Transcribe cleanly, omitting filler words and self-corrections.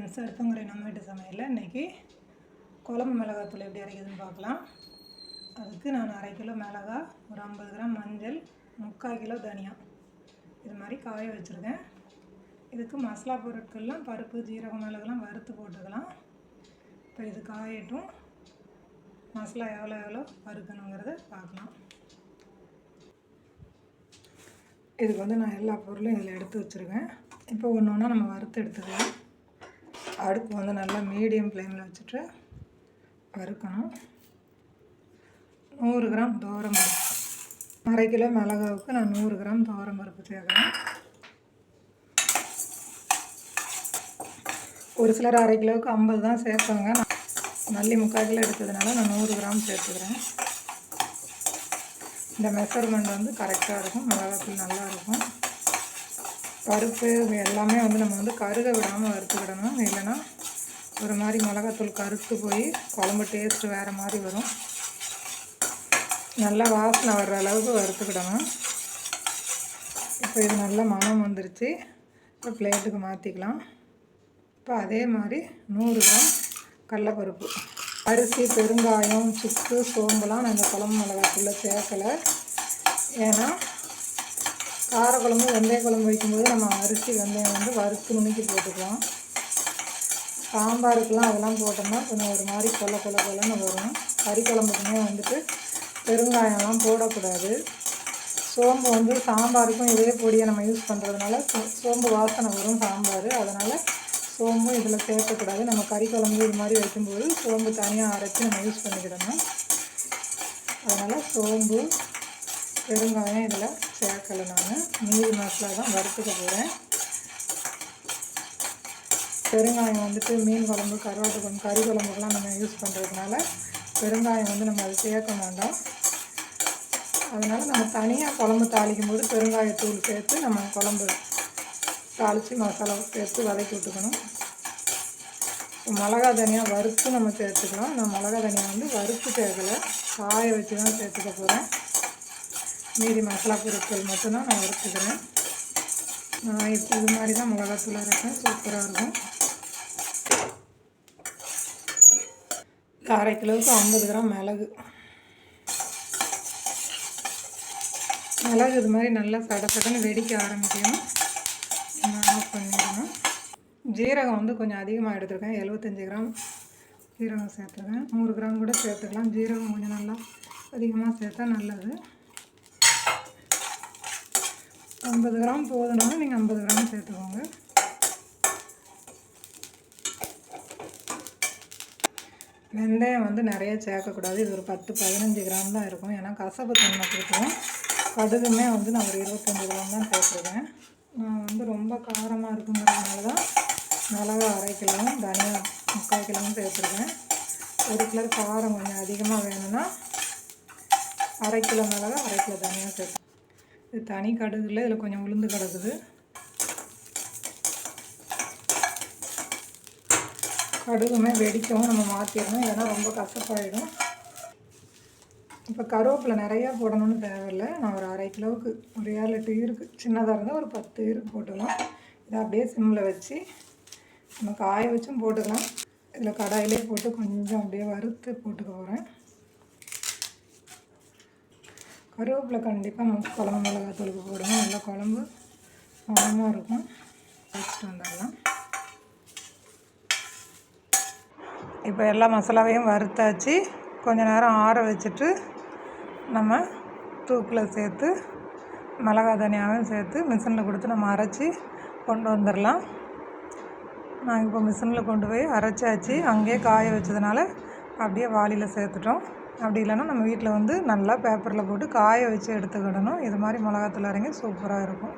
Friends, அடுப்புங்கிற நம்ம வீட்டு சமையலில் இன்றைக்கி குழம்பு மிளகாத்தூள் எப்படி அரைக்குதுன்னு பார்க்கலாம். அதுக்கு நான் 1/2 கிலோ மிளகா, ஒரு 50 கிராம் மஞ்சள், 3/4 கிலோ தனியா இது மாதிரி காய வச்சுருக்கேன். இதுக்கு மசாலா பொருட்கள்லாம் பருப்பு, ஜீரகம், மிளகுலாம் வறுத்து போட்டுக்கலாம். இப்போ இது காயட்டும், மசாலா எவ்வளோ வறுக்கணுங்கிறத பார்க்கலாம். இதுக்கு வந்து நான் எல்லா பொருளும் இதில் எடுத்து வச்சுருக்கேன். இப்போ ஒன்று ஒன்றா நம்ம வறுத்து எடுத்துக்கலாம். அடுப்பு வந்து நல்லா மீடியம் ஃப்ளேமில் வச்சுட்டு வறுக்கணும். 100 கிராம் துவரம்பருப்பு, 1/2 கிலோ மிளகாவுக்கு நான் 100 கிராம் துவரம்பருப்பு சேர்க்குறேன். ஒரு சிலர் 1/2 கிலோவுக்கு 50 தான் சேர்ப்பாங்க. நல்லி 3/4 கிலோ எடுத்ததுனால நான் 100 கிராம் சேர்த்துக்கிறேன். இந்த மெஷர்மெண்ட் வந்து கரெக்டாக இருக்கும், மிளகாத்தூள் நல்லாயிருக்கும். பருப்பு எல்லாமே வந்து நம்ம வந்து கருக விடாமல் வறுத்துக்கிடணும். இல்லைன்னா ஒரு மாதிரி மிளகாத்தூள் கருத்து போய் குழம்பு டேஸ்ட்டு வேறு மாதிரி வரும். நல்லா வாசனை வர்ற அளவுக்கு வறுத்துக்கிடணும். இப்போ இது நல்லா மணம் வந்துருச்சு. இப்போ பிளேட்டுக்கு மாற்றிக்கலாம். இப்போ அதே மாதிரி 100 கிராம் கடலைப்பருப்பு, அரிசி, பெருங்காயம், சுக்கு, சோம்புலாம் நான் இந்த குழம்பு மிளகாத்தூளில் சேர்க்கலை. ஏன்னா காரக்குழம்பு, வெந்தய குழம்பு வைக்கும்போது நம்ம அரிசி, வெந்தயம் வந்து வறுத்து நுணுக்கி போட்டுக்கலாம். சாம்பாருக்கெலாம் அதெல்லாம் போட்டோம்னா கொஞ்சம் ஒரு மாதிரி கொலன்னு வரும். கறி குழம்புக்குமே வந்துட்டு பெருங்காயம்லாம் போடக்கூடாது. சோம்பு வந்து சாம்பாருக்கும் இதே பொடியை நம்ம யூஸ் பண்ணுறதுனால சோம்பு வாசனை வரும் சாம்பார். அதனால் சோம்பும் இதில் சேர்க்கக்கூடாது. நம்ம கறி குழம்பு இது மாதிரி வைக்கும்போது சோம்பு தனியாக அரைச்சி நம்ம யூஸ் பண்ணிக்கிடணும். அதனால் சோம்பு, பெருங்காயம் இதில் சேர்க்கலை. நான் மீதி மசாலா தான் வறுத்துக்க போகிறேன். பெருங்காயம் வந்துட்டு மீன் குழம்பு, கருவாட்டு குழம்பு, கறி குழம்புக்கெலாம் நம்ம யூஸ் பண்ணுறதுனால பெருங்காயம் வந்து நம்ம அதை சேர்க்க வேண்டாம். அதனால் நம்ம தனியாக குழம்பு தாளிக்கும் போது பெருங்காயத்தூள் சேர்த்து நம்ம குழம்பு தாளித்து மசாலா சேர்த்து வதக்கி விட்டுக்கணும். மிளகா தனியாக வறுத்து நம்ம சேர்த்துக்கலாம். நான் மிளகா தனியாக வந்து வறுத்து சேர்க்கலை, காய வச்சு தான் சேர்த்துக்க போகிறேன். மீதி மசாலா பொருட்கள் மட்டும்தான் நான் வறுத்துக்கிறேன். நான் இது மாதிரி தான் மிளகாத்தூள் அரைப்பேன், சூப்பராக இருக்கும். 1/2 கிலோவுக்கு 50 கிராம் மிளகு இது மாதிரி நல்லா சடன்னு வெடிக்க ஆரம்பிக்கணும். ஆஃப் பண்ணிடணும். ஜீரகம் வந்து கொஞ்சம் அதிகமாக எடுத்துருக்கேன், 75 கிராம் ஜீரகம் சேர்த்துருக்கேன். 100 கிராம் கூட சேர்த்துக்கலாம். ஜீரகம் கொஞ்சம் நல்லா அதிகமாக சேர்த்தா நல்லது. 50 கிராம் போதுனாலும் நீங்கள் 50 கிராம் சேர்த்துக்கோங்க. வெந்தயம் வந்து நிறைய சேர்க்கக்கூடாது. இது ஒரு 10-15 கிராம் தான் இருக்கும். ஏன்னா கசப்பு தன்மை கொடுக்கும். கடுகுமே வந்து நான் ஒரு 25 கிராம் தான் சேர்த்துருக்கேன். நான் வந்து ரொம்ப காரமாக இருக்குங்கிறதுனால தான் மிளகா 1/2 கிலோவும் தனியா 3/4 கிலோவும் சேர்த்துருக்கேன். ஒரு கிலோ காரம் கொஞ்சம் அதிகமாக வேணும்னா 1/2 கிலோ மிளகா, 1/2 கிலோ தனியாக சேர்த்து. இது தனி கடுகுல இதில் கொஞ்சம் உளுந்து கிடக்குது. கடுகுமே வெடிக்கவும் நம்ம மாற்றிடணும், ஏன்னா ரொம்ப கசப்பாயிடும். இப்போ கருவேப்பிலை நிறையா போடணும்னு தேவையில்லை. நான் ஒரு 1/2 கிலோவுக்கு ஒரு 7-8 ஈருக்கு, சின்னதாக இருந்தால் ஒரு 10 ஈருக்கு போட்டுக்கலாம். இதை அப்படியே சிம்மில் வச்சு நம்ம காய வச்சும் போட்டுக்கலாம். இதில் கடாயிலே போட்டு கொஞ்சம் அப்படியே வறுத்து போட்டுக்க போகிறேன். கருவேப்பிலை கண்டிப்பாக குழம்பு மிளகாத்தூளுக்கு போடுங்க, நல்லா குழம்பு மணமாக இருக்கும். வச்சுட்டு வந்துடலாம். இப்போ எல்லா மசாலாவையும் வறுத்தாச்சு. கொஞ்சம் நேரம் ஆற வச்சுட்டு நம்ம தூக்கில் சேர்த்து மிளகா தனியாகவும் சேர்த்து மிஷினில் கொடுத்து நம்ம அரைச்சி கொண்டு வந்துடலாம். நாங்கள் இப்போ மிஷினில் கொண்டு போய் அரைச்சாச்சு. அங்கேயே காய வச்சதுனால அப்படியே வாளியில் சேர்த்துட்டோம். அப்படி இல்லைன்னா நம்ம வீட்டில் வந்து நல்லா பேப்பரில் போட்டு காய வச்சு எடுத்துக்கிடணும். இது மாதிரி மிளகாத்தூள் அரைங்க சூப்பராக இருக்கும்.